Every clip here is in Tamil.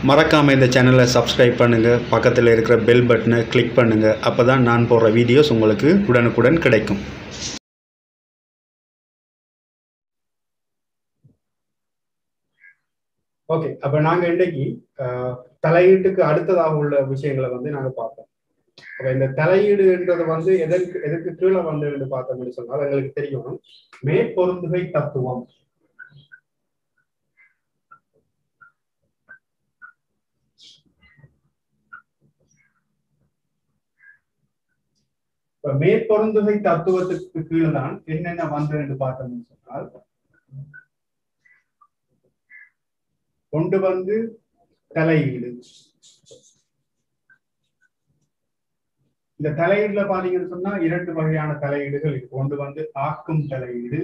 மறக்காமல் இந்த சேனலை சப்ஸ்கிரைப் பண்ணுங்கள், பக்கத்தில் இருக்கிற பெல் பட்டனை கிளிக் பண்ணுங்கள். அப்போ தான் நான் போடுற வீடியோஸ் உங்களுக்கு உடனுக்குடன் கிடைக்கும். ஓகே, அப்போ நாங்கள் இன்றைக்கு தலையீட்டுக்கு அடுத்ததாக உள்ள விஷயங்களை நாங்கள் பார்ப்போம். அப்போ இந்த தலையீடுன்றது எதற்கு கீழே பார்த்தோம்னு சொன்னால் எங்களுக்கு தெரியும் மேற்பொருந்துகை தத்துவம். இப்ப மேற்பொருந்துகை தத்துவத்துக்கு கீழே தான் என்னென்ன என்று பார்த்தோம்னு சொன்னால் கொண்டு தலையீடு. இந்த தலையீடுல பாத்தீங்கன்னு சொன்னா இரண்டு வகையான தலையீடுகள் இருக்கு. கொண்டு ஆக்கும் தலையீடு,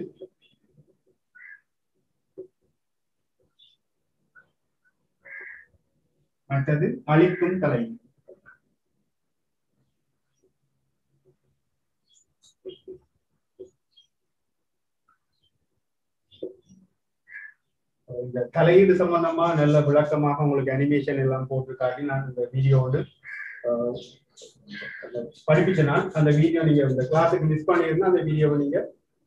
மற்றது அழிக்கும் தலையீடு. இந்த தலையீடு சம்பந்தமா நல்ல விளக்கமாக உங்களுக்கு அனிமேஷன் எல்லாம் போட்டிருக்காங்க. நான் இந்த வீடியோடு படிப்பிச்சேன்னா அந்த வீடியோ நீங்க இந்த கிளாஸுக்கு மிஸ் பண்ணிருந்தா அந்த வீடியோவை நீங்க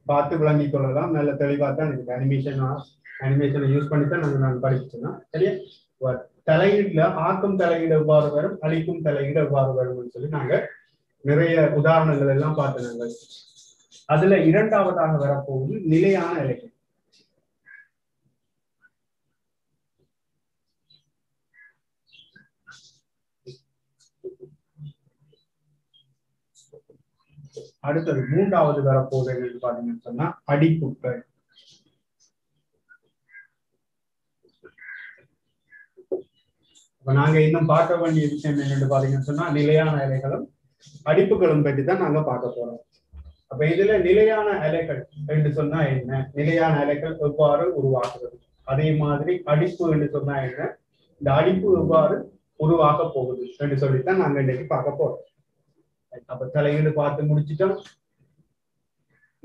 பார்த்து விளங்கி கொள்ளலாம். நல்ல தெளிவாக தான் எனக்கு அனிமேஷனை யூஸ் பண்ணி தான் நான் படிப்பிச்சேன்னா சரியா. தலையீடுல ஆக்கும் தலையீடு எவ்வாறு வரும், அழிக்கும் தலையீடு எவ்வாறு வரும்னு சொல்லி நாங்க நிறைய உதாரணங்கள் எல்லாம் பார்த்தோம். அதுல இரண்டாவதாக வரப்போகுது நிலையான இலக்கியம். அடுத்தது மூன்றாவது வரப்போகுது என்னன்னு பாத்தீங்கன்னு சொன்னா அடிப்புக்கள். நாங்க இன்னும் பார்க்க வேண்டிய விஷயம் என்னன்னு பாத்தீங்கன்னு சொன்னா நிலையான இலைகளும் அடிப்புகளும் பற்றி தான் நாங்க பார்க்க போறோம். அப்ப இதுல நிலையான இலைகள் என்று சொன்னா என்ன, நிலையான இலைகள் எவ்வாறு உருவாக்குறது, அதே மாதிரி அடிப்பு என்று சொன்னா என்ன, இந்த அடிப்பு எவ்வாறு உருவாக்க போகுது என்று சொல்லித்தான் நாங்க இன்னைக்கு பார்க்க போறோம். அப்ப தலையீடு பார்த்து முடிச்சுட்டோம்.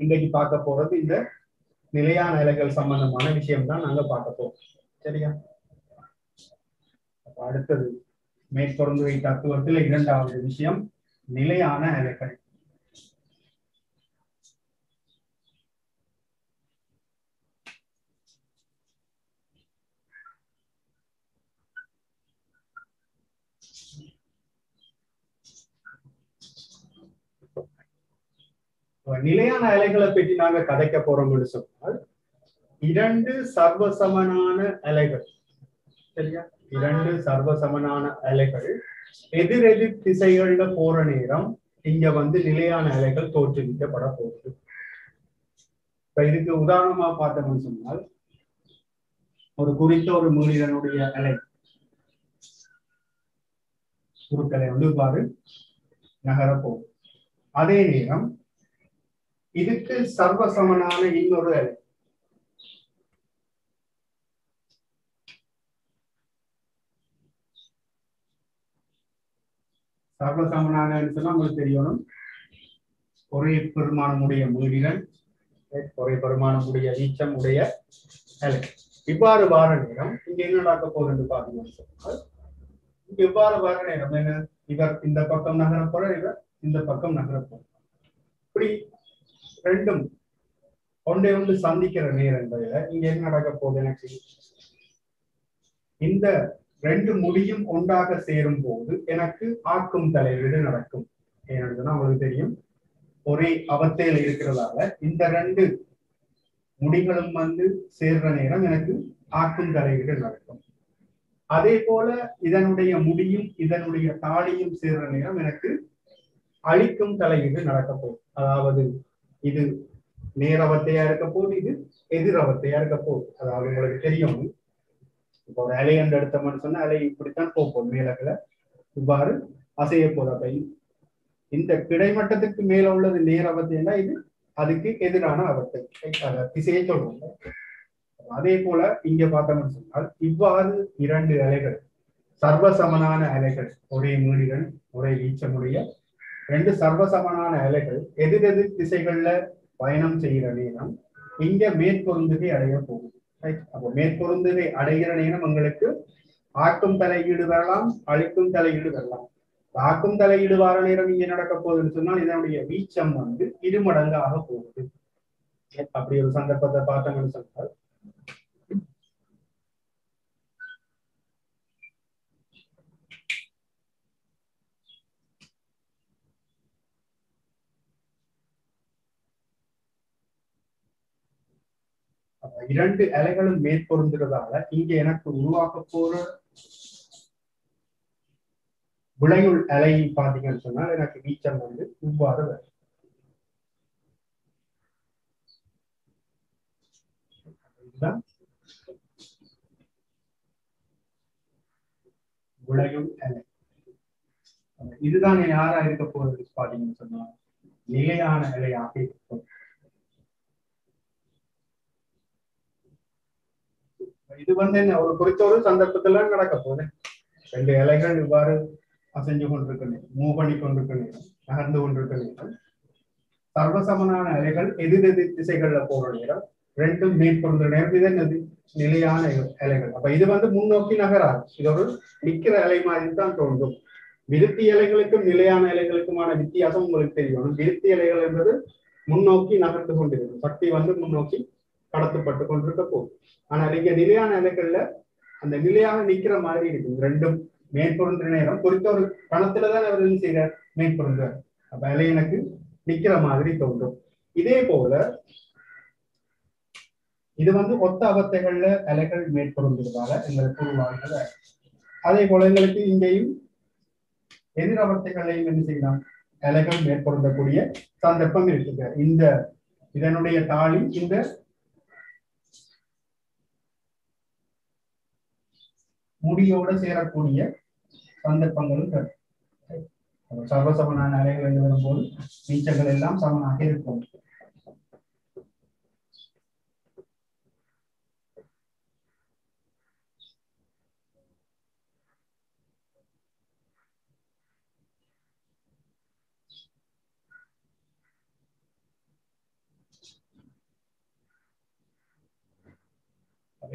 இன்றைக்கு பார்க்க போறது இந்த நிலையான இலைகள் சம்பந்தமான விஷயம் தான் நாங்க பார்க்க போறோம் சரியா. அடுத்தது மேற்பொருந்துகை தத்துவத்தில் இரண்டாவது விஷயம் நிலையான இலைகள். நிலையான இலைகளை பற்றி நாங்க கதைக்க போறோம்னு சொன்னால் இரண்டு சர்வசமனான இலைகள் சரியா. இரண்டு சர்வசமனான இலைகள் எதிரெதிர் திசைகள்ல போற நேரம் இங்க நிலையான இலைகள் தோற்றுவிக்கப்பட போகுது. இப்ப இதுக்கு உதாரணமா பார்த்தோம்னு சொன்னால் ஒரு குறித்த ஒரு மீனிடனுடைய இலை குறுக்களை இவ்வாறு நகரப்போகும். அதே நேரம் இதுக்கு சர்வசமனான இன்னொரு இலை சர்வசமனான சொன்னா உங்களுக்கு தெரியணும் ஒரே பெருமானமுடைய மீடிடன், ஒரே பெருமானமுடைய வீச்சம் உடைய இலை. இவ்வாறு வார நேரம் இங்க என்ன நடக்க போகுது என்று பாத்தீங்கன்னு சொன்னால் இங்க இவ்வாறு வார நேரம் என்ன, இவர் இந்த பக்கம் நகரப்போற, இவர் இந்த பக்கம் நகரப்போற, இப்படி ரெண்டும் ஒன்று சந்திக்கிற நேரங்களில இங்க என்ன நடக்க போகுது, எனக்கு இந்த ரெண்டு முடியும் ஒன்றாக சேரும் போது எனக்கு ஆக்கும் தலையீடு நடக்கும். ஏன்னா உங்களுக்கு தெரியும் ஒரே அவத்தையில் இருக்கிறதால இந்த ரெண்டு முடிகளும் சேர்ற நேரம் எனக்கு ஆக்கும் தலையீடு நடக்கும். அதே போல இதனுடைய முடியும் இதனுடைய தாடியும் சேர்ற நேரம் எனக்கு அழிக்கும் தலையீடு நடக்க போகுது. அதாவது இது நேரவத்தையா இருக்க போது, இது எதிரவத்தையா இருக்க போகுது. அதாவது உங்களுக்கு தெரியும் இப்போ ஒரு அலை என்று எடுத்தோம்னு சொன்னா அலை இப்படித்தான் போகும், மேலகளை இவ்வாறு அசைய போது. அப்ப இந்த கிடைமட்டத்துக்கு மேல உள்ளது நேரவத்தைன்னா இது அதுக்கு எதிரான அவத்தை திசையை சொல்றோம். அதே போல இங்க பார்த்தோம்னு சொன்னால் இவ்வாறு இரண்டு அலைகள் சர்வசமனான அலைகள், ஒரே மீடிடன் ஒரே வீச்சமுடைய ரெண்டு சர்வசமனான அலைகள் எதிரெதிர் திசைகள்ல பயணம் செய்கிற நேரம் இங்க மேற்பொருந்துகை அடைய போகுது. அப்போ மேற்பொருந்துகை அடைகிற நேரம் உங்களுக்கு ஆக்கும் தலையீடு வரலாம், அழிக்கும் தலையீடு வரலாம். ஆக்கும் தலையீடு வார நேரம் இங்க நடக்க போகுதுன்னு சொன்னால் இதனுடைய வீச்சம் வந்து இருமடங்காக போகுது. அப்படி ஒரு சந்தர்ப்பத்தை பார்த்தோம்னு சொன்னால் இரண்டு அலைகளும் மேற்பொருந்துறதால இங்க எனக்கு உருவாக்க போற விளையுள் அலை பாத்தீங்கன்னு சொன்னால் எனக்கு வீச்சம் வந்து இவ்வாறு வரும். இதுதான் விளையுள் அலை. இதுதான் யாரா இருக்க போறது பாத்தீங்கன்னு சொன்னா நிலையான அலையாக இருக்கும். இது வந்து என்ன ஒரு குறித்த ஒரு சந்தர்ப்பத்துல நடக்க போகுது. ரெண்டு இலைகள் இவ்வாறு அசைஞ்சு கொண்டிருக்க நேரம், மூவ் பண்ணி கொண்டிருக்க நேரம், நகர்ந்து கொண்டிருக்க நேரம், சர்வசமனான அலைகள் எதிரெதிர் திசைகள்ல போற நேரம், ரெண்டும் மேற்பொருந்த நேரம், இது என்னது நிலையான அலைகள். அப்ப இது வந்து முன்னோக்கி நகராது. இது ஒரு நிக்கிற அலை மாதிரி தான் தோன்றும். விருத்தி அலைகளுக்கும் நிலையான அலைகளுக்குமான வித்தியாசம் உங்களுக்கு தெரியும். விருத்தி அலைகள் என்பது முன்னோக்கி நகர்ந்து கொண்டிருக்கும், சக்தி வந்து முன்னோக்கி கடத்தப்பட்டு கொண்டிருக்க போகும். ஆனால் இங்க நிலையான அலைகள்ல அந்த நிலையாக நிக்கிற மாதிரி இருக்கும். ரெண்டும் மேற்பொருந்த நேரம் குறித்த ஒரு கணத்துலதான் அவர் என்ன செய்யறார், மேற்பொருந்தார். அப்ப அலை எனக்கு நிக்கிற மாதிரி தோன்றும். இதே போல இது வந்து ஒத்த அவத்தைகள்ல அலைகள் மேற்பொருந்துவதால எங்களுக்கு உருவாகினத. அதே போல எங்களுக்கு இங்கேயும் எதிர் அவத்தைகளையும் என்ன செய்யலாம், அலைகள் மேற்பொருந்தக்கூடிய சந்தர்ப்பம் இருக்குங்க. இந்த இதனுடைய தாளி இந்த முடியோட சேரக்கூடிய சந்தர்ப்பங்களும் சர்வசமனான அலைகள் என்று வரும்போது நீச்சங்கள் எல்லாம் சமனாக இருக்கும்.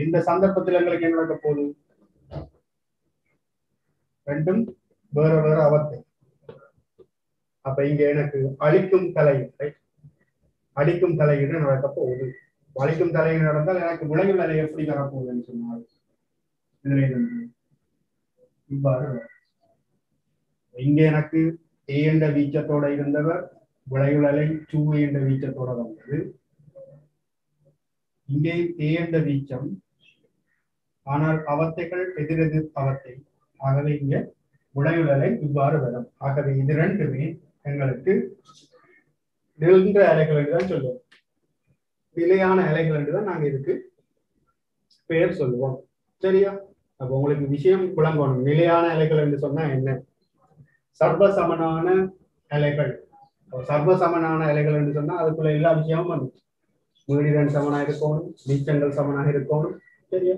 இந்த சந்தர்ப்பத்தில் எங்களுக்கு என்ன நடக்க போகுது, ரெண்டும் வேற வேற அவத்தை. அப்ப இங்க எனக்கு அழிக்கும் தலையீடு, அழிக்கும் தலையீடு நடக்க போகுது. அழிக்கும் தலையீடு நடந்தால் எனக்கு விளைவுள் அலை எப்படி வரப்போகுதுன்னு சொன்னால் இதுல இருந்து இவ்வாறு இங்க எனக்கு ஏ என்ற வீச்சத்தோட இருந்தவர் விளைவுள் அலை 2 என்ற வீச்சத்தோட வந்தது. இங்கே ஏ என்ற வீச்சம், ஆனால் அவத்தைகள் எதிரெதிர் அவத்தை. ஆகவே இங்க விளைவுள் அலை இவ்வாறு வரும். ஆகவே இது ரெண்டுமே எங்களுக்கு நின்ற அலைகள் என்றுதான் சொல்லுவோம், நிலையான அலைகள் என்றுதான் நாங்க இதுக்கு பெயர் சொல்லுவோம். சரியா? அப்ப உங்களுக்கு விஷயம் விளங்கணும். நிலையான அலைகள் என்று சொன்னா என்ன, சர்வசமனான அலைகள். சர்வசமனான அலைகள் என்று சொன்னா அதுக்குள்ள எல்லா விஷயமும் வந்துச்சு. வீடுகள் சமனாக இருக்கணும், நீச்சங்கள் சமனாக இருக்கணும். சரியா?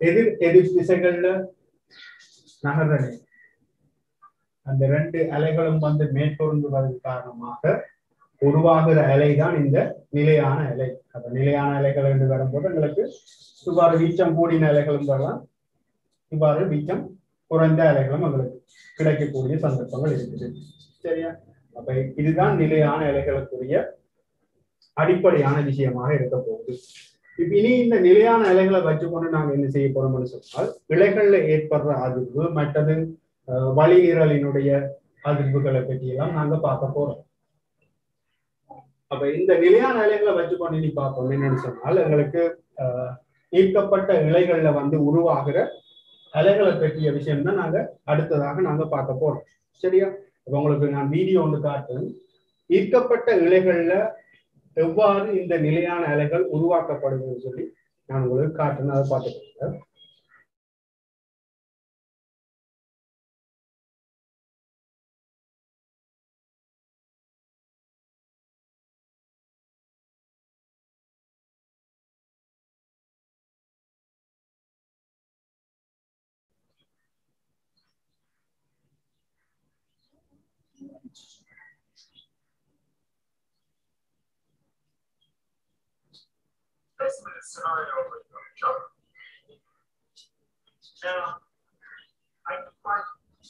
எதிர் எதிர் திசைகள்ல நகர்றலை, அந்த ரெண்டு அலைகளும் வந்து மேற்கொள்வதன் காரணமாக உருவாகிற அலை தான் இந்த நிலையான அலை. அப்ப நிலையான அலைகள் என்று வரும்போது எங்களுக்கு இவ்வாறு வீச்சம் கூடின அலைகளும் வரலாம், இவ்வாறு வீச்சம் குறைந்த அலைகளும் எங்களுக்கு கிடைக்கக்கூடிய சந்தர்ப்பங்கள் இருக்குது. சரியா? அப்ப இதுதான் நிலையான அலைகளுக்குரிய அடிப்படையான விஷயமாக இருக்க போகுது. இப்ப இனி இந்த நிலையான அலைகளை வச்சுக்கொண்டு நாங்க என்ன செய்ய போறோம்னு சொன்னால் இலைகள்ல ஏற்படுற அதிர்வு, மற்றது வழிநிரலினுடைய அதிர்வுகளை பற்றி எல்லாம் நாங்க பார்க்க போறோம். அப்ப இந்த நிலையான அலைகளை வச்சுக்கொண்டு இனி பார்ப்போம் என்னன்னு சொன்னால் எங்களுக்கு ஈர்க்கப்பட்ட இலைகள்ல வந்து உருவாகிற அலைகளை பற்றிய விஷயம் தான் நாங்க அடுத்ததாக நாங்க பார்க்க போறோம். சரியா? இப்ப உங்களுக்கு நான் வீடியோ ஒன்று காட்டுறேன். ஈர்க்கப்பட்ட இலைகள்ல எவ்வாறு இந்த நிலையான அலைகள் உருவாக்கப்படுதுன்னு சொல்லி நான் உங்களுக்கு காட்டுறேன், அதை பார்த்துக்கோங்க. Now, I can find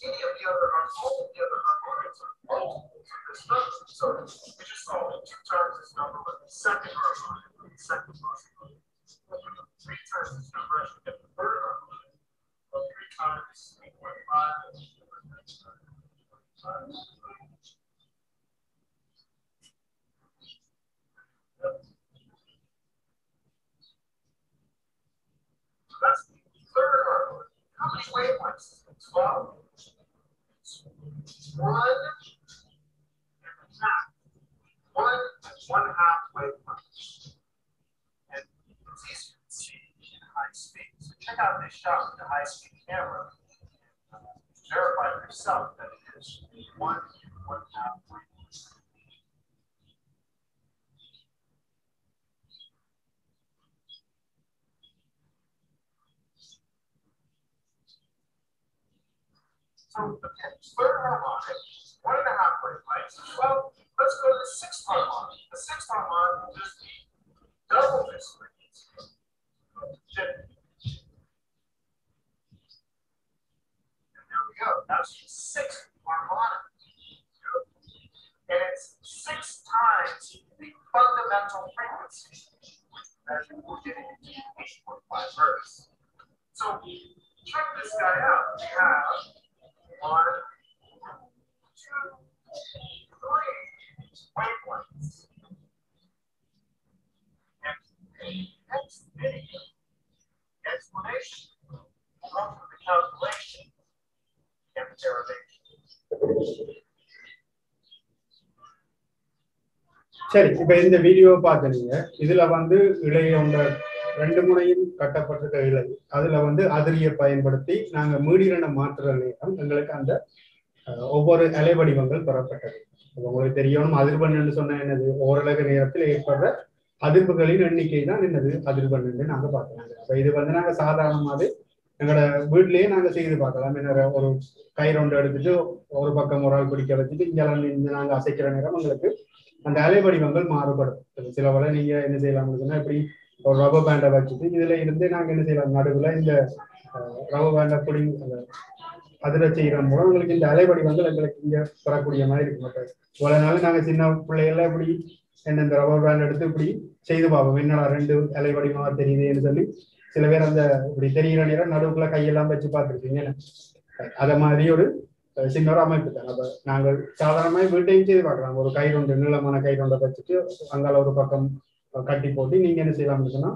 any of the other, all of the other harmonics are multiples of this number. So we just saw 2 times this number with the second harmonic, with the second harmonic. 3 times this number, I should get the third harmonic. 3 times 3.5. That's the third harmonic. How many wavelengths is it? 12. It's 1 and a half. 1 and 1/2 wavelengths. And it's easier to see in high speed. So check out this shot with the high speed camera. Verify for yourself that it is 1 and 1/2 wavelengths. So again, third harmonic, 1.5 wavelengths. Well, let's go to the 6th harmonic. The 6th harmonic will just be double this frequency. And there we go. That's the 6th harmonic. And it's 6 times the fundamental frequency, which we're getting into 8.5 hertz. So check this guy out. We have 1, 2, 3 wavelengths. And the next video explanation will come from the calculation and derivation. சரி, இப்ப இந்த வீடியோ பார்த்தீங்க. இதுல இழைய உள்ள 2 முனையும் கட்டப்பட்டிருக்க இழை, அதுல அதிரியை பயன்படுத்தி நாங்க மீடியன மாற்றுற நேரம் எங்களுக்கு அந்த ஒவ்வொரு அலை வடிவங்கள் பெறப்பட்டது. உங்களுக்கு தெரியணும், அதிர்வெண் என்று சொன்ன என்னது, ஓரளவு நேரத்தில் ஏற்படுற அதிர்வுகளின் எண்ணிக்கை தான் என்னது அதிர்வெண் என்று நாங்க பார்க்கலாம். அப்ப இது நாங்க சாதாரணமாவே எங்களோட வீட்லயே நாங்க செய்து பார்க்கலாம். என்ன, ஒரு கயிறு எடுத்துட்டு ஒரு பக்கம் ஒரு ஆள் பிடிக்க வச்சுட்டு இங்கே நாங்க அசைக்கிற நேரம் உங்களுக்கு அந்த அலை வடிவங்கள் மாறுபடும். சில வேளை நீங்க என்ன செய்யலாம்னு சொன்னா, இப்படி ஒரு ரப்பர் பேண்டை வச்சுட்டு இதுல இருந்து நாங்க என்ன செய்யலாம், நடுவுல இந்த ரப்பர் பேண்டை பிடி அதிர செய்யற மூலம் உங்களுக்கு இந்த அலை வடிவங்கள் எங்களுக்கு இங்க பெறக்கூடிய மாதிரி இருக்கும். இவ்வளவு நாள் நாங்க சின்ன பிள்ளைகள்லாம் இப்படி என்ன இந்த ரப்பர் பேண்ட் எடுத்து இப்படி செய்து பார்ப்போம், என்னடா 2 அலை வடிவமா தெரியுதுன்னு சொல்லி. சில பேர் அந்த இப்படி தெரிகிற நேரம் நடுவுக்குள்ள கையெல்லாம் வச்சு பார்த்துருக்கீங்க. அத மாதிரி ஒரு சின்ன ஒரு அமைப்பு தான். அப்ப நாங்கள் சாதாரணமாக வீட்டையும் செய்து பார்க்கலாம். ஒரு கயிறு நீளமான கயிறு வச்சுட்டு அங்கால ஒரு பக்கம் கட்டி போட்டு நீங்க என்ன செய்யலாம்னு சொன்னா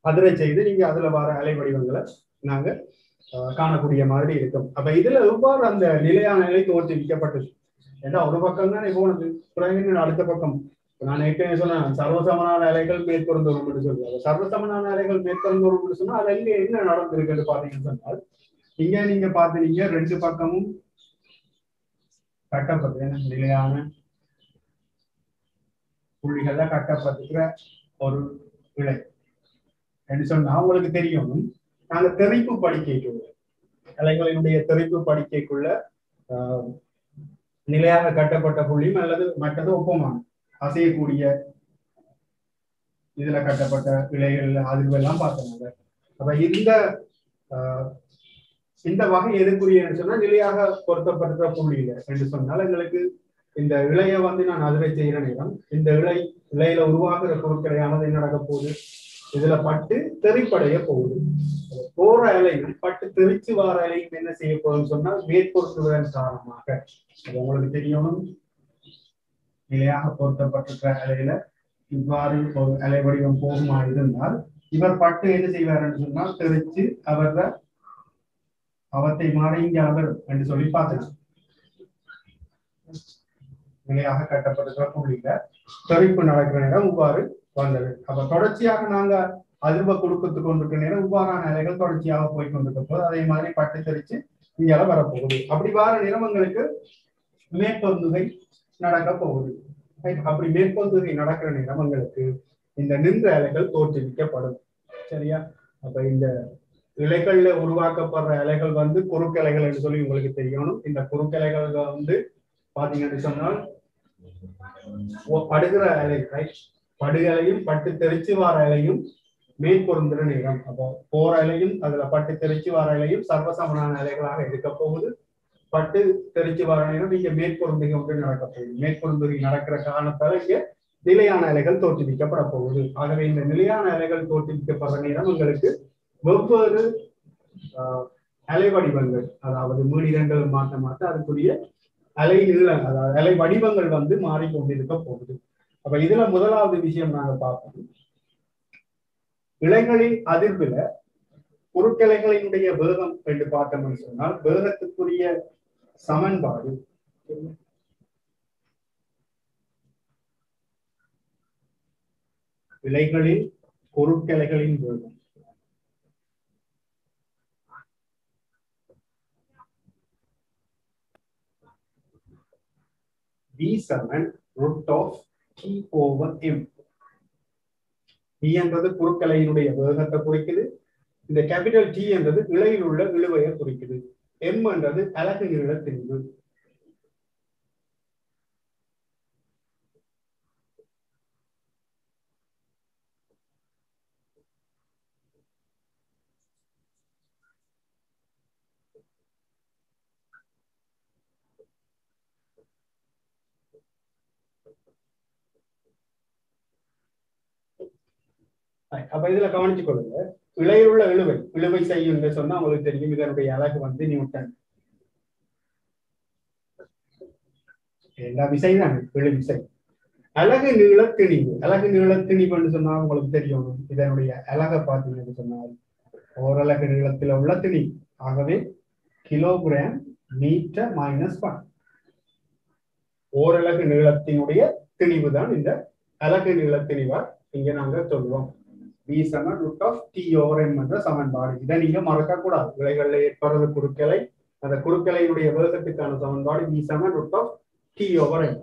அதிரை செய்து நீங்க அதுல வர அலை வடிவங்களை நாங்க காணக்கூடிய மாதிரி இருக்கும். அப்ப இதுல எவ்வாறு அந்த நிலையான நிலை தோற்றுவிக்கப்பட்டது? ஏன்னா ஒரு பக்கம் தான் போனது, பிறகு அடுத்த பக்கம் நான் ஏற்கனவே சொன்னேன், சர்வசமனான அலைகள் மேற்கொண்டோம் என்று சொல்லுவாங்க. சர்வசமனான அலைகள் மேற்கொண்டோம் சொன்னா அது என்ன நடந்திருக்குன்னு பாத்தீங்கன்னு சொன்னால், இங்க நீங்க பாத்தீங்க 2 பக்கமும் கட்டப்பட்டு நிலையான புள்ளிகள்ல கட்டப்பட்டுக்கிற ஒரு இழை என்று சொன்னா உங்களுக்கு தெரியும். நாங்க தெறிப்பு படிக்கைக்குள்ள அலைகளினுடைய தெறிப்பு படிக்கைக்குள்ள நிலையாக கட்டப்பட்ட புள்ளியும் அல்லது மற்றது ஒப்பமான அசையக்கூடிய இதுல கட்டப்பட்ட இழைகள் அதிர்வெல்லாம் பார்த்தாங்க. அப்ப இந்த வகை எதுக்குரியன்னு சொன்னா நிலையாக பொருத்தப்பட்ட புள்ளியில என்று சொன்னால் எங்களுக்கு இந்த இழைய நான் அதிரை செய்கிற நேரம் இந்த இழையில உருவாக்குற பொருட்களையானது என்ன நடக்க போகுது, இதுல பட்டு தெறிப்படைய போகுது. போற அலையும் பட்டு தெரிச்சு வார அலையும் என்ன செய்ய போகுதுன்னு சொன்னால் மேற்பொருத்துவதன் காரணமாக உங்களுக்கு தெரியணும், நிலையாக பொருத்தப்பட்டிருக்கிற அலையில இவ்வாறு ஒரு அலை வடிவம் போகுமா இருந்தால் இவர் பட்டு என்ன செய்வார்ன்னு சொன்னால் தெரிச்சு அவத்தை மாறிங்க அவர் என்று சொல்லி பார்க்கலாம். நிலையாக கட்டப்பட்டிருக்கிற புள்ளியில தெறிப்பு நடக்கிற நேரம் இவ்வாறு வந்தது. அப்ப தொடர்ச்சியாக நாங்க அதிர்வை கொடுக்கத்து கொண்டிருக்கிற நேரம் இவ்வாறான அலைகள் தொடர்ச்சியாக போய் கொண்டிருக்க போது அதே மாதிரி பட்டு தெரிச்சு இங்கால வரப்போகுது. அப்படி வார நேரம் எங்களுக்கு மேற்பொந்துகை நடக்க போகுது. அப்படி மேற்பொந்துகை நடக்கிற நேரம் எங்களுக்கு இந்த நின்ற அலைகள் தோற்றுவிக்கப்படும். சரியா? அப்ப இந்த இலைகள்ல உருவாக்கப்படுற அலைகள் குறுக்கலைகள் என்று சொல்லி உங்களுக்கு தெரியணும். இந்த குறுக்கலைகள் பாத்தீங்கன்னு சொன்னால் படுகிற அலை, படுகலையும் பட்டு தெரிச்சு வார அலையும் மேற்பொருந்துற நேரம். அப்போ போற அலையும் அதுல பட்டு தெரிச்சு வர அலையும் சர்வசமனான அலைகளாக இருக்க போகுது. பட்டு தெரிச்சு வர நேரம் இங்க மேற்பொருந்துகை ஒன்று நடக்க போகுது. மேற்பொருந்துகை நடக்கிற காரணத்தால இங்க நிலையான அலைகள் தோற்றுவிக்கப்பட போகுது. ஆகவே இந்த நிலையான அலைகள் தோற்றுவிக்கப்படுற நேரம் உங்களுக்கு வெவ்வேறு அலை வடிவங்கள், அதாவது மீடிரங்கள் மாற்ற அதுக்குரிய அலை நீளம், அதாவது அலை வடிவங்கள் வந்து மாறிக்கொண்டிருக்க போகுது. அப்ப இதுல முதலாவது விஷயம் நாங்க பார்ப்போம், இழைகளின் அதிர்வுல குறுக்கலைகளினுடைய வேகம் என்று பார்த்தோம்னு சொன்னால் வேகத்துக்குரிய சமன்பாடு இழைகளில் குறுக்கலைகளின் வேகம் V7 root of T over M. T என்றது குறுக்கலையினுடைய வேகத்தை குறிக்குது. இந்த கேபிட்டல் T என்றது இழையில் உள்ள இழுவையை குறிக்குது. M என்றது அலகு நீள திரிபு. அப்ப இதுல கவனிச்சு கொள்ளுங்க, இழையில் உள்ள இழுவை செய்யும் சொன்னா உங்களுக்கு தெரியும், இதனுடைய அலகு வந்து நியூட்டன். எல்லா விசை தான் இழு விசை. அலகு நீள திணிவுன்னு சொன்னா உங்களுக்கு தெரியும், இதனுடைய அலகை பார்த்தீங்கன்னு சொன்னால் ஓரலகு நீளத்துல உள்ள திணிவு. ஆகவே கிலோகிராம் மீட்டர் -1. ஓரலகு நீளத்தினுடைய திணிவு தான் இந்த அலகு நீள திணிவா இங்க நாங்க சொல்லுவோம். V7 root of T over M என்ற சமன்பாடு. இதை நீங்க மறக்க கூடாது. இழைகளில் ஏற்படுறது குறுக்கலை, அந்த குறுக்கலையுடைய வேகத்துக்கான சமன்பாடு V7 root of T over M.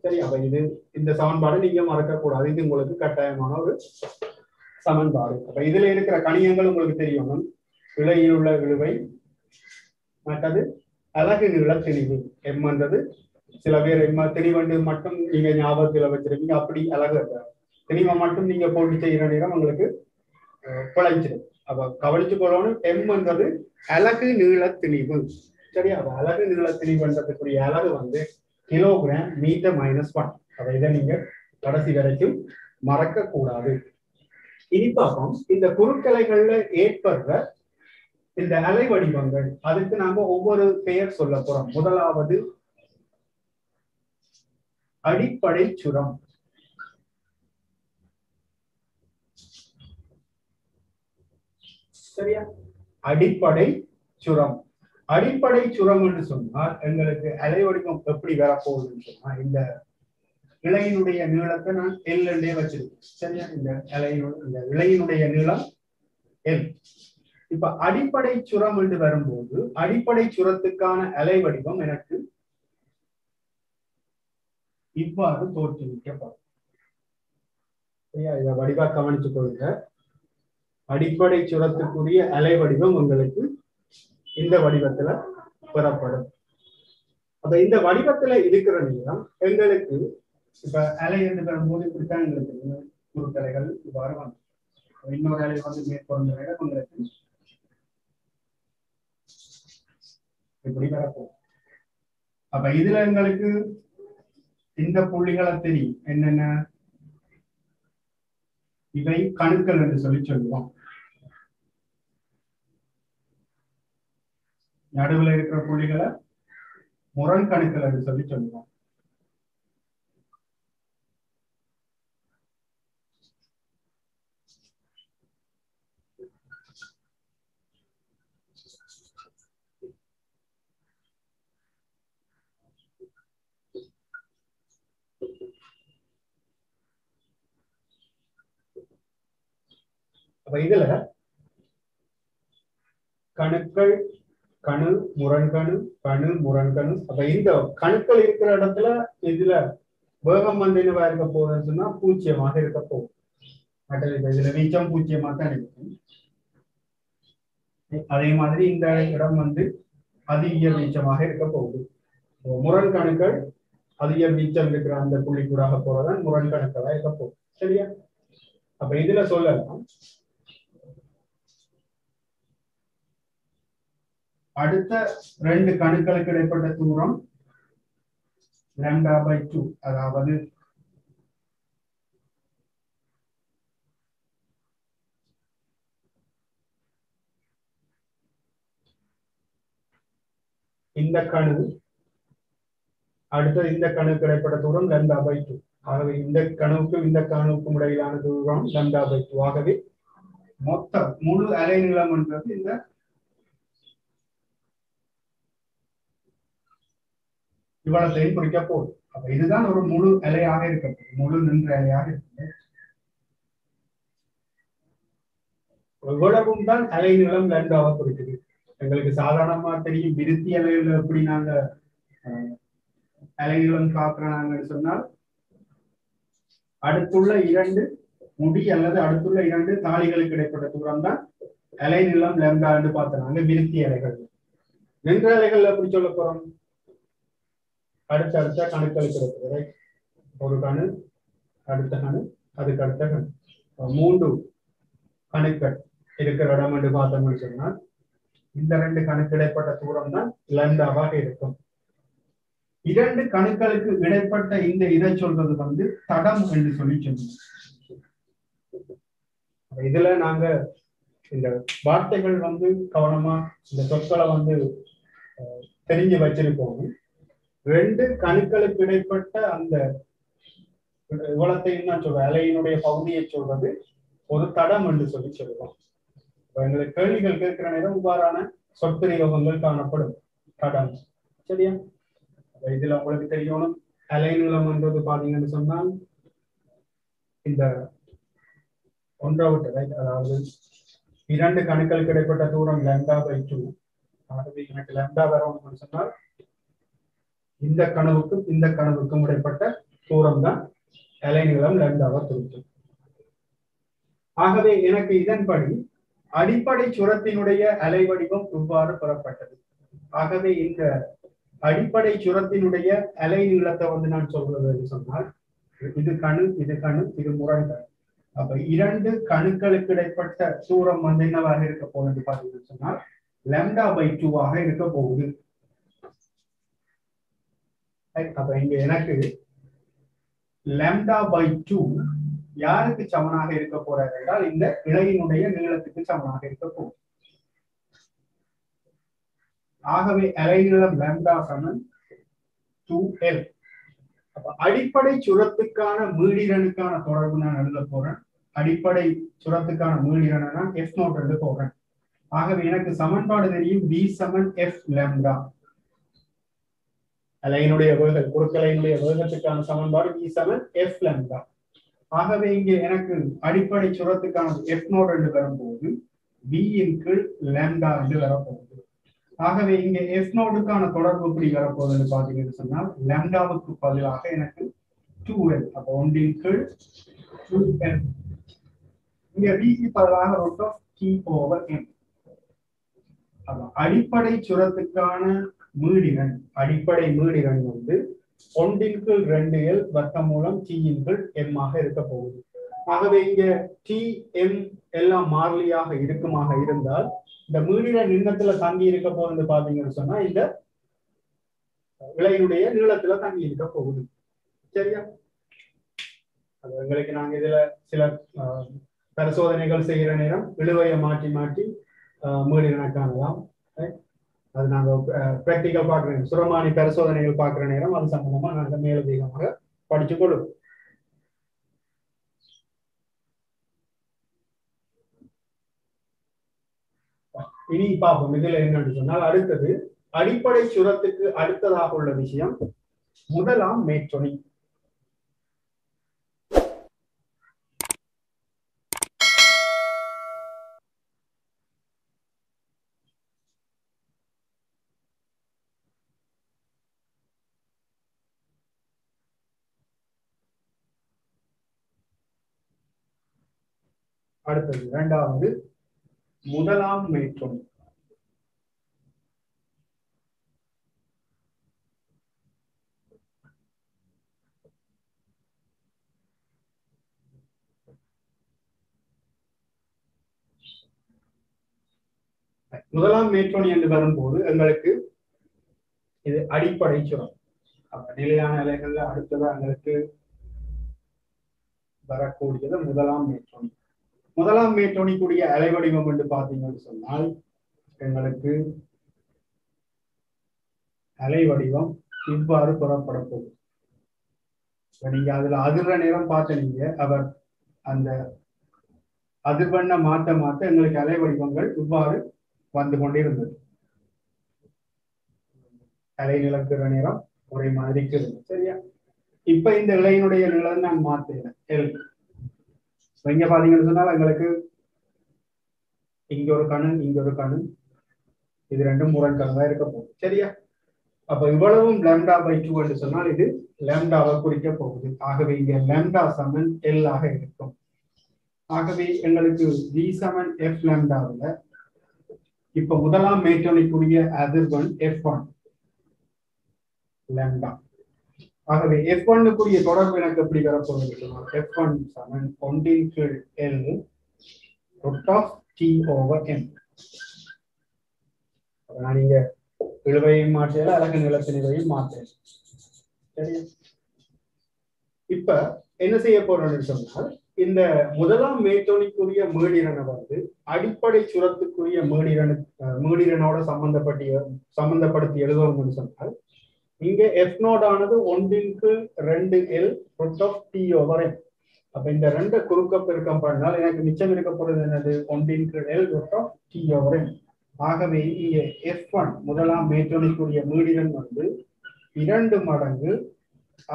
சரி, அப்ப இது இந்த சமன்பாடு நீங்க மறக்க கூடாது. இது உங்களுக்கு கட்டாயமான ஒரு சமன்பாடு. அப்ப இதுல இருக்கிற கணியங்கள் உங்களுக்கு தெரியணும். இழையில் உள்ள இழுவை, மற்றது அலகு நீள திணிவு. M என்றது சில பேர் திணிவண்டு மட்டும் நீங்க ஞாபகத்துல வச்சிருக்கீங்க, அப்படி அலகு திணிவை மட்டும் நீங்க போட்டு செய்யற நேரம் உங்களுக்கு குழைஞ்சிடும். அப்ப கவனிச்சு கொள்ளணும், M என்றது அலகு நீள திணிவு. சரியா, அலகு நீள திணிவுன்றதுக்குரிய அலகு வந்து கிலோகிராம் மீட்டர் -1. அப்ப இதை நீங்க கடைசி வரைக்கும் மறக்க கூடாது. இனி பார்ப்போம், இந்த குறுக்கலைகள்ல ஏற்படுற இந்த அலை வடிவங்கள், அதுக்கு நாம ஒவ்வொரு பெயர் சொல்ல போறோம். முதலாவது அடிப்படை சுரம். சரியா, அடிப்படை சுரம். அடிப்படை சுரம் என்று சொன்னால் எங்களுக்கு அலை வடிவம் எப்படி வரப்போகுதுன்னு சொன்னா, இந்த இழையினுடைய நீளத்தை நான் L வச்சிருக்கேன். சரியா, இந்த இழையினுடைய நீளம் L. இப்ப அடிப்படை சுரம் என்று வரும்போது அடிப்படை சுரத்துக்கான அலை வடிவம் எனக்கு இவ்வாறு தோற்றுவிக்கப்படும். சரியா, இதை வடிவா கவனிச்சு கொள்ளுங்க. அடிப்படை சுரத்துக்குரிய அலை வடிவம் உங்களுக்கு இந்த வடிவத்துல பெறப்படும். அப்ப இந்த வடிவத்துல இருக்கிற நேரம் எங்களுக்கு இப்ப அலை என்று வரும்போது இப்படித்தான் எங்களுக்கு குறுக்கலைகள் இவ்வாறு வந்து, இன்னொரு அலை வந்து மேற்கொண்ட இடம் உங்களுக்கு இப்படி வரப்போம். அப்ப இதுல எங்களுக்கு இந்த புள்ளிகளை தெரியும், என்னென்ன இவை கணுக்கள் என்று சொல்லுவோம். நடுவில் இருக்கிற புள்ளிகளை முரண் கணுக்கள் என்று சொல்லுவோம். அப்ப இதுல கணுக்கள், கணு முரண்கணு, கணு முரண்கணு. அப்ப இந்த கணுக்கள் இருக்கிற இடத்துல இதுல வேகம் வந்து என்னவா இருக்க போகுதுன்னு சொன்னா பூஜ்ஜியமாக இருக்க போகுது. இதுல வீச்சம் பூஜ்ஜியமாக தான் இருக்கும். அதே மாதிரி இந்த இடம் வந்து அதிக வீச்சமாக இருக்க போகுது. முரண்கணுக்கள் அதிக வீச்சம் இருக்கிற அந்த புள்ளி கூடாக போறதான் முரண்கணுக்களா இருக்க போகுது. சரியா, அப்ப இதுல சொல்லலாம் அடுத்த ரெண்டு கணுக்களுக்கு இடைப்பட்ட தூரம் λ/2. அதாவது இந்த கணு அடுத்த இந்த கணுக்கு இடைப்பட்ட தூரம் λ/2. ஆகவே இந்த கணுவுக்கும் இந்த கணுவுக்கும் இடையிலான தூரம் λ/2. ஆகவே மொத்த முழு அலை நீளம் என்றது இந்த இவ்வளத்தையும் குறிக்க போகுது. அப்ப இதுதான் ஒரு முழு அலையாக இருக்கிறது, முழு நின்ற அலையாக இருக்கிறது. இவ்வளவும் தான் அலை நீளம் λ குறிக்குது. எங்களுக்கு சாதாரணமா தெரியும் விருத்தி அலைகள் எப்படி நாங்க அலைநீளம் பார்க்கிறாங்கன்னு சொன்னால் அடுத்துள்ள இரண்டு முடி அல்லது அடுத்துள்ள இரண்டு தாளிகளுக்கு இடைப்பட்ட தூரம் தான் அலைநீளம் λ என்று பார்த்தாங்க விருத்தி அலைகள். நின்ற அலைகள் எப்படி சொல்ல போறோம்? அடுத்தடுத்த கணுக்களுக்கு இருக்கிறது. ஒரு கணு, அடுத்த கணு, அதுக்கு அடுத்த கணு, மூன்று கணுக்கள் இருக்கிற இடம் என்று பார்த்தோம்னு சொன்னால் இந்த ரெண்டு கணுக்கு இடைப்பட்ட தூரம் தான் λவாக இருக்கும். இரண்டு கணுக்களுக்கு இடைப்பட்ட இந்த இதை சொல்றது வந்து தடம் என்று சொல்லி சொல்லுவோம். இதுல நாங்க இந்த வார்த்தைகள் வந்து கவனமா இந்த சொற்களை வந்து தெரிஞ்சு வச்சிருக்கோம். ரெண்டு கணுக்களுக்கு இடைப்பட்ட அந்த இவ்வளத்தையும் தான் சொல்ற அலையினுடைய பகுதியை சொல்றது ஒரு தடம் என்று சொல்லி சொல்லுவோம். எங்களுக்கு கேள்விகள் கேட்கிற நேரம் இவ்வாறான சொற்பிரயோகங்கள் காணப்படும். தடம், சரியா? இதுல உங்களுக்கு தெரியணும் அலைநீளம் என்றது பாத்தீங்கன்னு சொன்னால் இந்த ஒன்றை விட்டு அதாவது இரண்டு கணுக்களுக்கு இடைப்பட்ட தூரம் λ/2. ஆகவே எனக்கு λ வரணும்னு சொன்னால் இந்த கனவுக்கும் இந்த கனவுக்கும் இடைப்பட்ட தூரம் தான் அலைநீளம் λவை குறிக்கும். ஆகவே எனக்கு இதன்படி அடிப்படை சுரத்தினுடைய அலை வடிவம் இவ்வாறு பெறப்பட்டது. ஆகவே இந்த அடிப்படை சுரத்தினுடைய அலை நீளத்தை வந்து நான் சொல்றது என்று சொன்னால் இது கணு, இது கணு, இது முரண்கள். அப்ப இரண்டு கணுக்களுக்கு இடைப்பட்ட தூரம் வந்து என்னவாக இருக்க போகுது பாத்தீங்கன்னு சொன்னால் λ/2 இருக்க போகுது. அப்ப இங்க எனக்கு λ/2 யாருக்கு சமனாக இருக்க போறாரு என்றால் இந்த இழையினுடைய நீளத்துக்கு சமனாக இருக்க போகுது. ஆகவே அலைநீளம் λ 2L. அப்ப அடிப்படை சுரத்துக்கான மீடிரனுக்கான தொடர்பு நான் எழுத போறேன். அடிப்படை சுரத்துக்கான மீடிரனை நான் F0 எழுத போறேன். ஆகவே எனக்கு சமன்பாடு தெரியும் V = F λ. அலையினுடைய வேகம், குறுக்கலையினுடைய வேகத்துக்கான சமன்பாடு V = F λ. ஆகவே இங்கே எனக்கு அடிப்படை சுரத்துக்கான F0 என்று வரும்போது V இன் கீழ் λ என்று வரப்போகுது. ஆகவே இங்கே F0க்கான தொடர்பு எப்படி வரப்போகுதுன்னு பாத்தீங்கன்னு சொன்னால் λவுக்கு பதிலாக எனக்கு 2L. அப்போ 1 இன் கீழ் 2L. இங்க V க்கு பதிலாக √T/m. அடிப்படை சுரத்துக்கான மீடிரன், அடிப்படை மீடிரன் வந்து 1 இன் கீழ் 2L வர்க்கமூலம் T இன் கீழ் m ஆக இருக்க போகுது. ஆகவே இங்க T, m எல்லாம் மாறிலியாக இருக்குமாக இருந்தால் இந்த மீடிரன் நீளத்துல தங்கி இருக்க போகுது பாத்தீங்கன்னு சொன்னா இந்த இழையினுடைய நீளத்துல தங்கி இருக்க போகுது. சரியா? அது எங்களுக்கு நாங்க இதுல சில பரிசோதனைகள் செய்யற நேரம் இழுவையை மாற்றி மாற்றி மீடிரனை காணலாம். அது நாங்க பிராக்டிக்கல் பார்க்குற சுரமானி பரிசோதனைகள் பார்க்குற நேரம் அது சம்பந்தமா நாங்கள் மேலதிகமாக படிச்சு கொள்ளும். இனி பார்ப்போம் இதுல என்னன்னு சொன்னால் அடுத்தது அடிப்படை சுரத்துக்கு அடுத்ததாக உள்ள விஷயம் முதலாம் மேற்றொனி. அடுத்தது இரண்டாவது முதலாம் மேற்றொனி. முதலாம் மேற்றோணி என்று வரும்போது எங்களுக்கு இது அடிப்படை சுரம். நிலையான அலைகள்ல அடுத்ததான் எங்களுக்கு வரக்கூடியது முதலாம் மேற்றோணி. முதலாம் மேற்றோணிக்குரிய அலை வடிவம் என்று பார்த்தீங்கன்னு சொன்னால் எங்களுக்கு அலை வடிவம் இவ்வாறு புறப்பட போகுது. நீங்க அதுல அதிர்ற நேரம் பார்த்தீங்க, அவர் அந்த அதிர்வண்ண மாற்ற மாற்ற எங்களுக்கு அலை வடிவங்கள் இவ்வாறு வந்து கொண்டிருந்தது. அலை நிலக்கிற நேரம் ஒரே மாதிரி இருந்தது. சரியா? இப்ப இந்த இலையினுடைய நிலம் நான் மாத்தேன். இங்க பாத்தீங்கன்னு சொன்னால் எங்களுக்கு இங்க ஒரு கணு, இங்க ஒரு கணு, இது ரெண்டும் முரண்கணா இருக்க போகுது. சரியா? அப்ப இவ்வளவும் λ/2 என்று சொன்னால் இது λவை குறிக்க போகுது. ஆகவே இங்க λ சமன் L ஆக இருக்கும். ஆகவே எங்களுக்கு V சமன் F λ. இப்ப முதலாம் மேற்றோணிக்குரிய அதிர்வெண் F1 λ. ஆகவே F1க்குரிய தொடர்பு எனக்கு எப்படி வரப்போகுது? F1 சமன் 1/L √T/M. நான் இங்க இழுவையும் மாற்றல, அலகு நிலத்தினையும் மாற்றேன். சரியா? இப்ப என்ன செய்ய போறோம்னு சொன்னால், இந்த முதலாம் மேற்றோணிக்குரிய மீடிரனை வந்து அடிப்படை சுரத்துக்குரிய மீடிரனோட சம்பந்தப்படுத்தி எழுதுவோம்னு சொன்னால், இங்க F0 ஆனது 1/2L √T/M. அப்ப இந்த ரெண்டு குறுக்க பெருக்கம் பண்ணால் எனக்கு மிச்சம் இருக்க போறது என்னது? 1/L √T/M. ஆகவே இங்கே F1 முதலாம் மேற்றோணிக்குரிய மீடிரன் வந்து 2 மடங்கு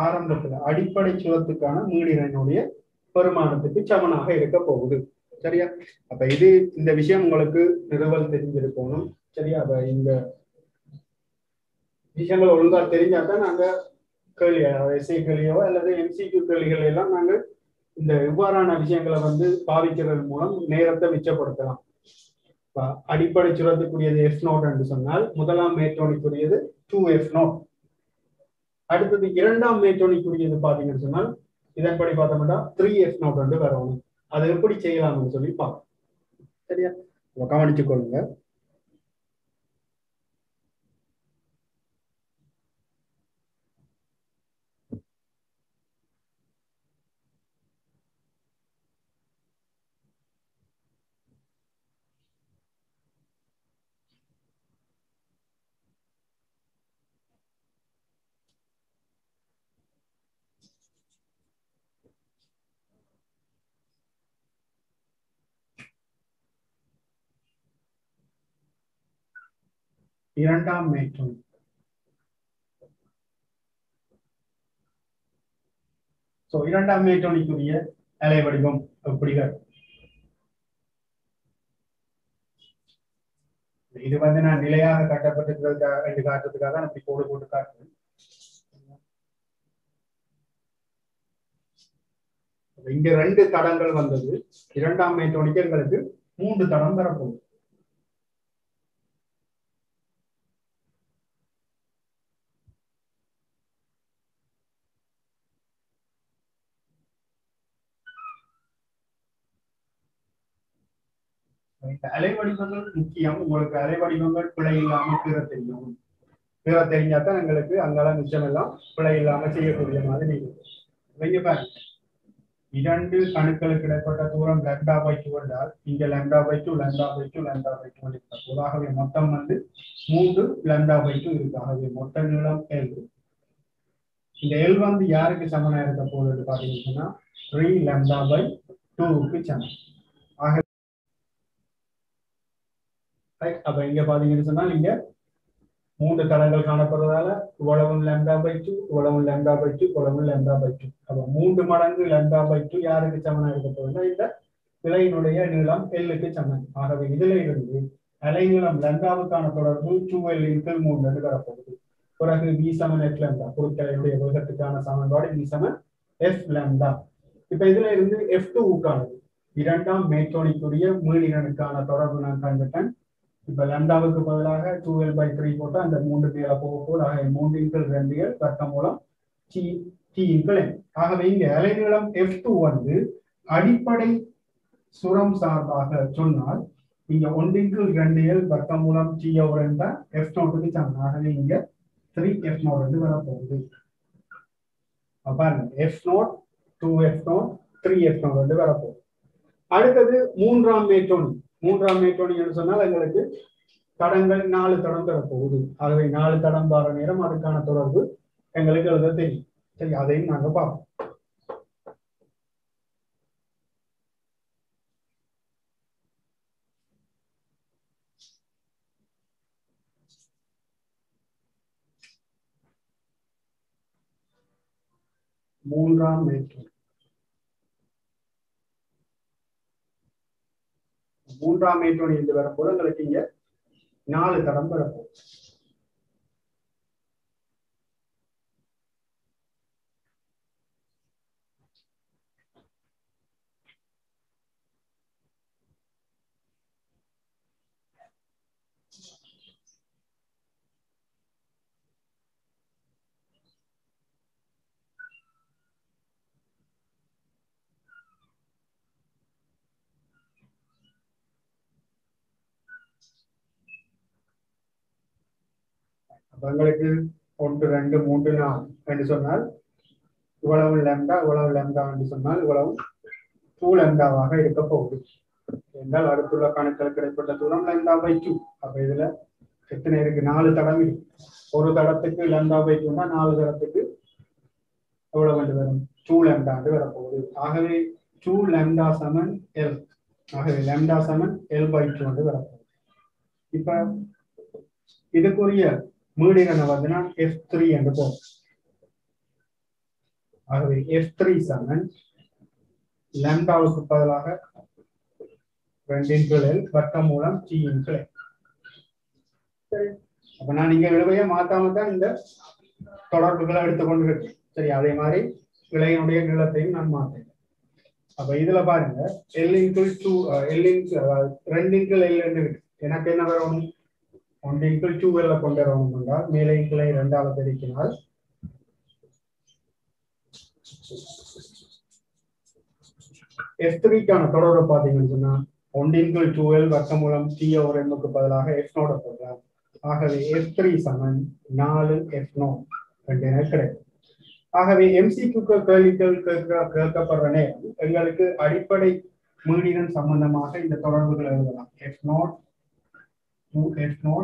ஆரம்பத்துல அடிப்படை சுரத்துக்கான மீடிரனுடைய பெருமானத்துக்கு சமனாக இருக்க போகுது. சரியா? அப்ப இது இந்த விஷயம் உங்களுக்கு நிறுவல் தெரிஞ்சிருக்கணும். சரியா? அப்ப இந்த விஷயங்கள் ஒழுங்கா தெரிஞ்சாதான் நாங்க கேள்வி எஸ்ஐ கேள்வியோ அல்லது MCQ கேள்விகள் எல்லாம் நாங்கள் இந்த இவ்வாறான விஷயங்களை வந்து பாவிக்கிறது மூலம் நேரத்தை மிச்சப்படுத்தலாம். அடிப்படை சுரத்துக்குரியது F0 என்று சொன்னால் முதலாம் மேற்றோணிக்குரியது 2F0. அடுத்தது இரண்டாம் மேற்றோணிக்குரியது பாத்தீங்கன்னு சொன்னால் இதன்படி பார்த்தோம்னா 3F0 என்று வரணும். அதை எப்படி செய்யலாம்னு சொல்லி பார்ப்போம். சரியா? கவனித்துக் கொள்ளுங்க. இரண்டாம் மேற்றோணி. இரண்டாம் மேற்றோணிக்குரிய அலை வடிவம் எப்படி? இது வந்து நான் நிலையாக கட்டப்பட்டிருக்கிறதுக்காக என்று காட்டுறதுக்காக நான் இப்படி கோடு போட்டு காட்டுறேன். இங்க 2 தடங்கள் வந்தது. இரண்டாம் மேற்றோணிக்கு எங்களுக்கு 3 தடம் வரப்போகுது. அலை வடிவங்கள் முக்கியம். உங்களுக்கு அலை வடிவங்கள் பிழை இல்லாம கீழ தெரியும். கீழ தெரிஞ்சாதான் எங்களுக்கு அங்கெல்லாம் மிச்சம் எல்லாம் பிழை இல்லாம செய்யக்கூடிய மாதிரி பாருங்க. 2 கணுக்களுக்கு இடைப்பட்ட தூரம் λ/2 என்றால் இங்க λ/2 λ/2 λ/2 இருக்கிறது. ஆகவே மொத்தம் வந்து 3 λ/2 இருக்கு. ஆகவே மொத்த நீளம் L. இந்த L வந்து யாருக்கு சமனா இருக்க போகுது பாத்தீங்கன்னா 3 λ/2க்கு சமம். அப்ப இங்க பாத்தீங்கன்னு சொன்னால் இங்க 3 தடங்கள் காணப்படுறதால இவ்வளவும் λ/2 இவ்வளவும் λ/2 இவ்வளவும் λ/2. அப்ப 3 மடங்கு λ/2 யாருக்கு சமனா இருக்க போகுதுன்னா இந்த இலையினுடைய நீளம் L-க்கு சமம். ஆகவே இதுல இருந்து அலை நீளம் λவுக்கான தொடர்பு 2L/3 என்று வரப்போகுது. பிறகு V சமன் F λ, பொருட்களினுடைய வேகத்துக்கான சமன்பாடு V சமன் F λ. இப்ப இதுல இருந்து F2க்கானது இரண்டாம் மேற்றோணிக்குரிய மீடிரனுக்கான தொடர்பு நான் கண்டுட்டேன். இப்ப λவுக்கு பதிலாக 2L/3 போட்டா அந்த 3 மேல போக 3/2L வர்க்கமூலம் T/N. ஆகவே இங்க அலைநீளம் F2 வந்து அடிப்படை சுரம் சார்பாக சொன்னால் இங்க 1/2L வர்க்கமூலம் T/n தான் F0க்கு சமம். ஆகவே இங்க 3F0 வந்து வரப்போகுது. பாருங்க F0 2F0 3F0 வந்து வரப்போகுது. அடுத்தது மூன்றாம் மேற்றோணி என்று சொன்னால் எங்களுக்கு தடங்கள் 4 தடம் தரப்போகுது. ஆகவே 4 தடம் வார நேரம் அதுக்கான தொடர்பு எங்களுக்கு எழுத தெரியும். சரி, அதையும் நாங்க பார்ப்போம். மூன்றாம் மேற்றோணி என்று வரும்போது உங்களுக்கு இங்க 4 தடம் வரப்போகுது. உங்களுக்கு 1 2 3 4 என்று சொன்னால் இவ்வளவு லெம்டா என்று சொன்னால் இவ்வளவு 2 லெம்டாவாக இருக்க போகுது. என்றால் அடுத்துள்ள கணக்கில் கிடைப்பட்ட தூரம் λ/2. அப்ப இதுல எத்தனை இருக்கு? 4 தடம் இருக்கு. ஒரு தடத்துக்கு λ/2னா 4 தடத்துக்கு எவ்வளவு வந்து வரும்? 2 லெம்டா என்று வரப்போகுது. ஆகவே 2 λ = L. ஆகவே λ = L/2 என்று வரப்போகுது. இப்ப இதுக்குரிய மீடியனை வந்து நான் F3 என்று போகும். ஆகவே F3 λவுக்கு பதிலாக 2/L வர்க்கமூலம் T/n. சரி, அப்ப நான் இங்க விளைவைய மாத்தாம தான் இந்த தொடர்புகளை எடுத்துக்கொண்டு இருக்கேன். சரி, அதே மாதிரி விளையினுடைய நீளத்தையும் நான் மாத்தேன். அப்ப இதுல பாருங்க L/2L என்று எனக்கு என்ன வரும்? 1/2L கொண்டு வரணும் என்றால் மேலே கிளை 2ஆல் பெருக்கினால் F3க்கான தொடர்பு பார்த்தீங்கன்னு சொன்னா 1/2L வர்க்கமூலம் T/n பதிலாக F0 போடலாம். ஆகவே F3 = 4F0 என கிடைக்கும். ஆகவே MCQ கேள்விகள் கேட்கப்படுற நேரம் எங்களுக்கு அடிப்படை மீடியன் சம்பந்தமாக இந்த தொடர்புகள் எழுதலாம். F0 2F0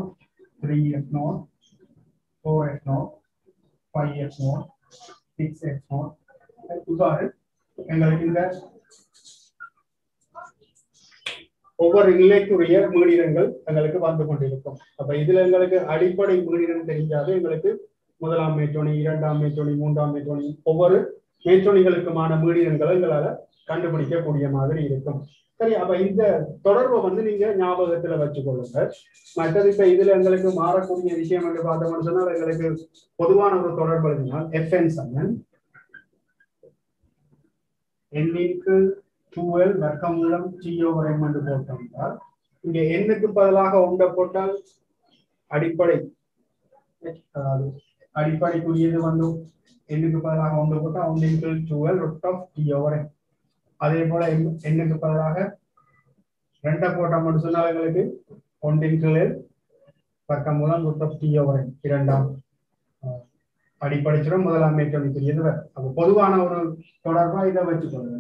3F0 4F0 5F0 6F0 இவ்வாறு எங்களுக்கு இந்த ஒவ்வொரு நிலைக்குரிய மீடியன்கள் எங்களுக்கு வந்து கொண்டிருக்கும். அப்ப இதுல எங்களுக்கு அடிப்படை மீடியன் தெரிஞ்சாது எங்களுக்கு முதலாம் மேற்றோணி, இரண்டாம் மேற்றோணி, மூன்றாம் மேற்றோணி, ஒவ்வொரு மேற்றோணிகளுக்குமான மீடியன்களை எங்களால கண்டுபிடிக்கக்கூடிய மாதிரி இருக்கும். சரி, அப்ப இந்த தொடர்பை வந்து நீங்க ஞாபகத்துல வச்சுக்கொள்ளுங்க. மற்றது இப்ப இதுல எங்களுக்கு மாறக்கூடிய விஷயம் என்று பார்த்தோம்னு சொன்னால் எங்களுக்கு பொதுவான ஒரு தொடர்பு எழுதினால் Fn n/2L வர்க்கமூலம் T/m என்று போட்டோம்னால் இங்க எண்ணுக்கு பதிலாக 1 போட்டால் அடிப்படைக்குரியது வந்து எண்ணுக்கு பதிலாக 1 போட்டா 1/2L √T/m. அதே போல எண்ணுக்கு பதிலாக 2 போட்டா மட்டும் சொன்னால் எங்களுக்கு 1/2L வர்க்கமூலம் √T/m இரண்டாம் அடிப்படைச்சுரம் முதலாம் மேற்றோணிக்குரியது. அப்ப பொதுவான ஒரு தொடர்பா இதை வச்சுக்கொள்ளுங்க.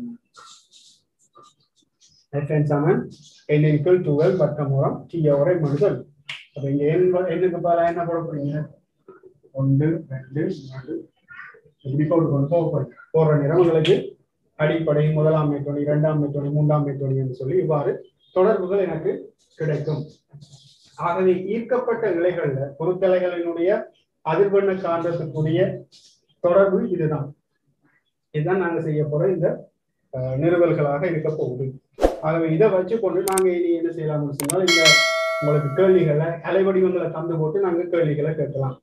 Fn = n/2L வர்க்கமூலம் T/m மனுதல். அப்ப இங்க எண்ணுக்கு பதிலாக என்ன போட போறீங்க? 1 2 4 இப்படி போடுற நேரம் உங்களுக்கு அடிப்படை முதலாம் மேற்றோணி, இரண்டாம் மேற்றோணி, மூன்றாம் மேற்றோணி என்று சொல்லி இவ்வாறு தொடர்புகள் எனக்கு கிடைக்கும். ஆகவே ஈர்க்கப்பட்ட இலைகள்ல குறுக்கலைகளினுடைய அதிர்வெண்ண காந்தத்துக்குரிய தொடர்பு இதுதான். இதுதான் நாங்க செய்ய போற இந்த நிறுவல்களாக இருக்க போகுது. ஆகவே இதை வச்சுக்கொண்டு நாங்க இனி என்ன செய்யலாம்னு சொன்னால் இந்த உங்களுக்கு கேள்விகளை அலைவடிவங்களை தந்து போட்டு நாங்க கேள்விகளை கேட்கலாம்.